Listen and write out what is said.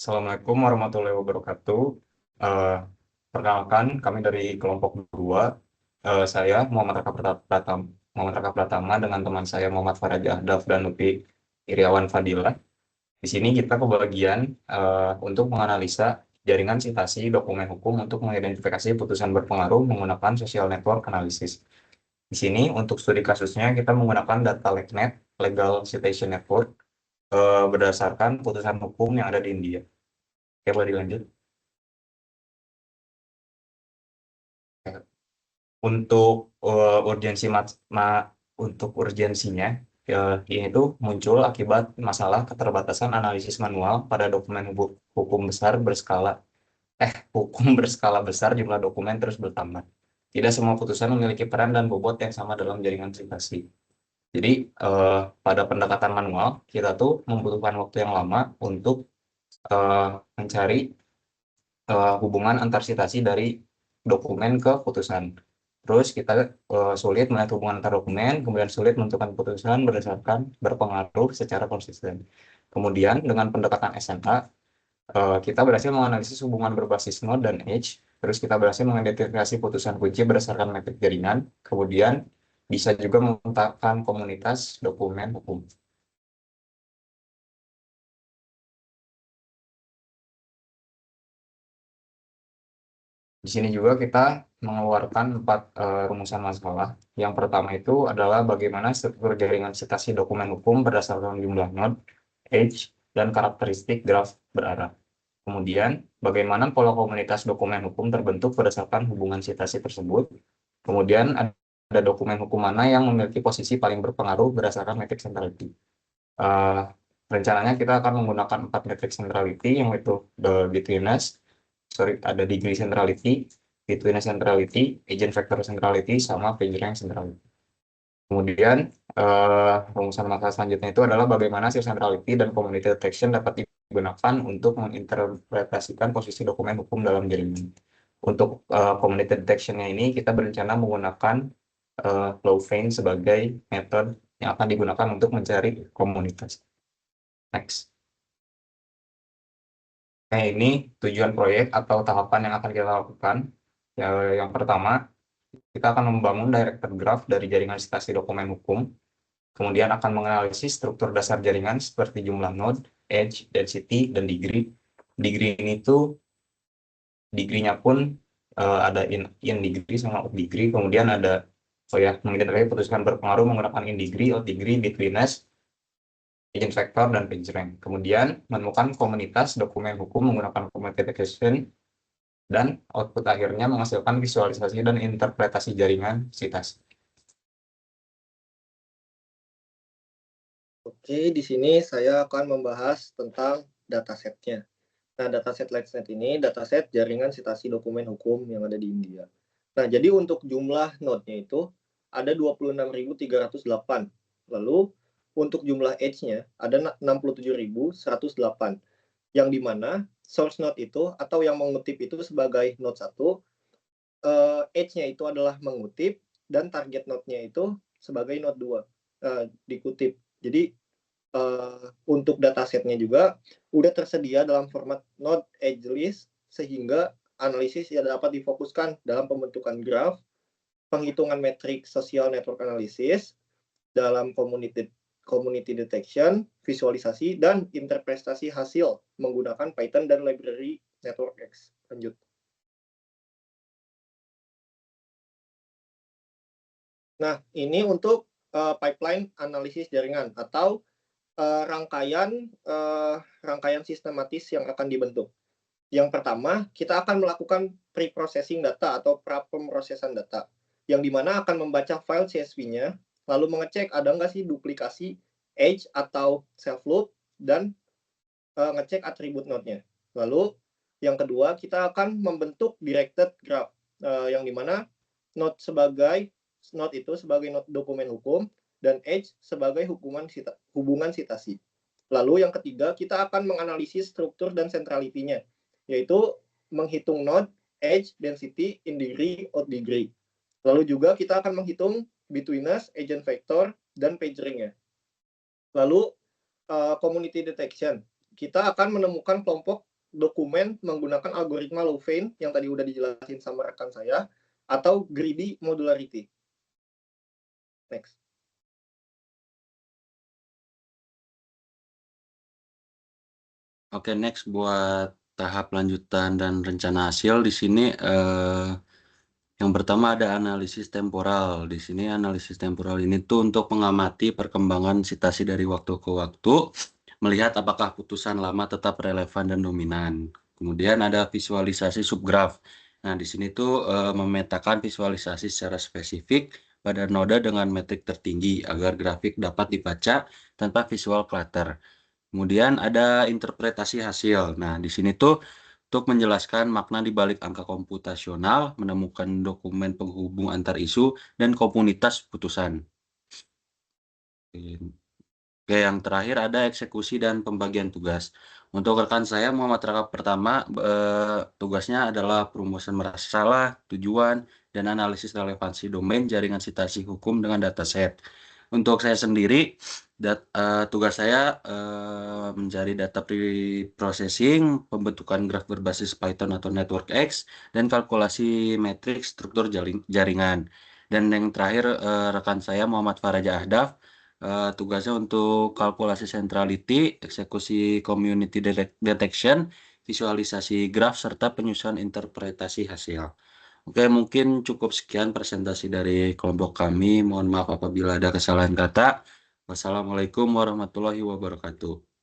Assalamualaikum warahmatullahi wabarakatuh. Eh, Perkenalkan, kami dari kelompok 2. Saya Muhammad Raka Pratama dengan teman saya Muhammad Faraja Ahdaf dan Lutfi Iriawan Fadilah. Di sini kita kebagian untuk menganalisa jaringan sitasi dokumen hukum untuk mengidentifikasi putusan berpengaruh menggunakan social network analysis. Di sini untuk studi kasusnya kita menggunakan data LegNet, Legal Citation Network, berdasarkan putusan hukum yang ada di India. Oke, boleh dilanjut. Untuk untuk urgensinya, ini tuh muncul akibat masalah keterbatasan analisis manual pada dokumen hukum besar berskala hukum berskala besar. Jumlah dokumen terus bertambah. Tidak semua putusan memiliki peran dan bobot yang sama dalam jaringan privasi. Jadi pada pendekatan manual kita tuh membutuhkan waktu yang lama untuk eh, mencari hubungan antar sitasi dari dokumen ke putusan. Terus kita sulit melihat hubungan antar dokumen, kemudian sulit menentukan putusan berdasarkan berpengaruh secara konsisten. Kemudian dengan pendekatan SNA, kita berhasil menganalisis hubungan berbasis node dan edge. Terus kita berhasil mengidentifikasi putusan kunci berdasarkan metrik jaringan. Kemudian bisa juga memetakan komunitas dokumen hukum. Di sini juga kita mengeluarkan 4 rumusan masalah. Yang pertama itu adalah bagaimana struktur jaringan sitasi dokumen hukum berdasarkan jumlah node, edge, dan karakteristik graf berarah. Kemudian, bagaimana pola komunitas dokumen hukum terbentuk berdasarkan hubungan sitasi tersebut. Kemudian, ada dokumen hukum mana yang memiliki posisi paling berpengaruh berdasarkan metrik centrality. Eh, Rencananya kita akan menggunakan 4 metrik centrality, yaitu the betweenness, ada degree centrality, betweenness centrality, agent factor centrality, sama PageRank centrality. Kemudian, rumusan masalah selanjutnya itu adalah bagaimana si centrality dan community detection dapat digunakan untuk menginterpretasikan posisi dokumen hukum dalam jaringan. Untuk community detection-nya ini, kita berencana menggunakan Lawfane sebagai metode yang akan digunakan untuk mencari komunitas. Next. Nah, ini tujuan proyek atau tahapan yang akan kita lakukan. Yang pertama, kita akan membangun directed graph dari jaringan sitasi dokumen hukum. Kemudian akan menganalisis struktur dasar jaringan seperti jumlah node, edge, density, dan degree. Degree ini tuh, degree-nya pun ada in degree sama out degree. Kemudian ada, mengidentifikasi putusan berpengaruh menggunakan in degree, out degree, betweenness, agent factor, dan PageRank. Kemudian menemukan komunitas dokumen hukum menggunakan community detection, dan output akhirnya menghasilkan visualisasi dan interpretasi jaringan sitasi. Oke, di sini saya akan membahas tentang datasetnya. Nah, dataset LegNet ini dataset jaringan sitasi dokumen hukum yang ada di India. Nah, jadi untuk jumlah node-nya itu ada 26.308. Lalu untuk jumlah edge-nya ada 67.108. Yang dimana source node itu atau yang mengutip itu sebagai node 1, edge-nya itu adalah mengutip dan target node-nya itu sebagai node 2 dikutip. Jadi untuk datasetnya juga udah tersedia dalam format node edge list sehingga analisis ya dapat difokuskan dalam pembentukan graf, penghitungan metrik social network analysis, dalam community detection, visualisasi, dan interpretasi hasil menggunakan Python dan library NetworkX. Lanjut. Nah, ini untuk pipeline analisis jaringan atau rangkaian sistematis yang akan dibentuk. Yang pertama, kita akan melakukan pre-processing data atau pra-pemrosesan data, yang dimana akan membaca file CSV-nya, lalu mengecek ada nggak sih duplikasi edge atau self-loop, dan ngecek atribut node-nya. Lalu, yang kedua, kita akan membentuk directed graph, yang dimana node itu sebagai node dokumen hukum, dan edge sebagai hubungan sitasi. Lalu yang ketiga, kita akan menganalisis struktur dan centrality-nya, yaitu menghitung node, edge, density, in degree, out degree. Lalu juga kita akan menghitung betweenness, agent factor, dan PageRank-nya. Lalu community detection, kita akan menemukan kelompok dokumen menggunakan algoritma Louvain yang tadi udah dijelasin sama rekan saya, atau greedy modularity. Next. Oke, next buat tahap lanjutan dan rencana hasil di sini yang pertama ada analisis temporal. Di sini analisis temporal ini tuh untuk mengamati perkembangan sitasi dari waktu ke waktu, melihat apakah putusan lama tetap relevan dan dominan. Kemudian ada visualisasi subgraf. Nah, di sini tuh memetakan visualisasi secara spesifik pada noda dengan metrik tertinggi agar grafik dapat dibaca tanpa visual clutter. Kemudian ada interpretasi hasil. Nah, di sini tuh untuk menjelaskan makna di balik angka komputasional, menemukan dokumen penghubung antar isu, dan komunitas putusan. Oke, yang terakhir ada eksekusi dan pembagian tugas. Untuk rekan saya, Muhammad Raka pertama, tugasnya adalah perumusan masalah, tujuan, dan analisis relevansi domain jaringan sitasi hukum dengan dataset. Untuk saya sendiri, tugas saya mencari data pre-processing, pembentukan graf berbasis Python atau NetworkX, dan kalkulasi metrik struktur jaringan. Dan yang terakhir, rekan saya Muhammad Faraja Ahdaf, tugasnya untuk kalkulasi centrality, eksekusi community detection, visualisasi graf, serta penyusunan interpretasi hasil. Oke, mungkin cukup sekian presentasi dari kelompok kami. Mohon maaf apabila ada kesalahan kata. Wassalamualaikum warahmatullahi wabarakatuh.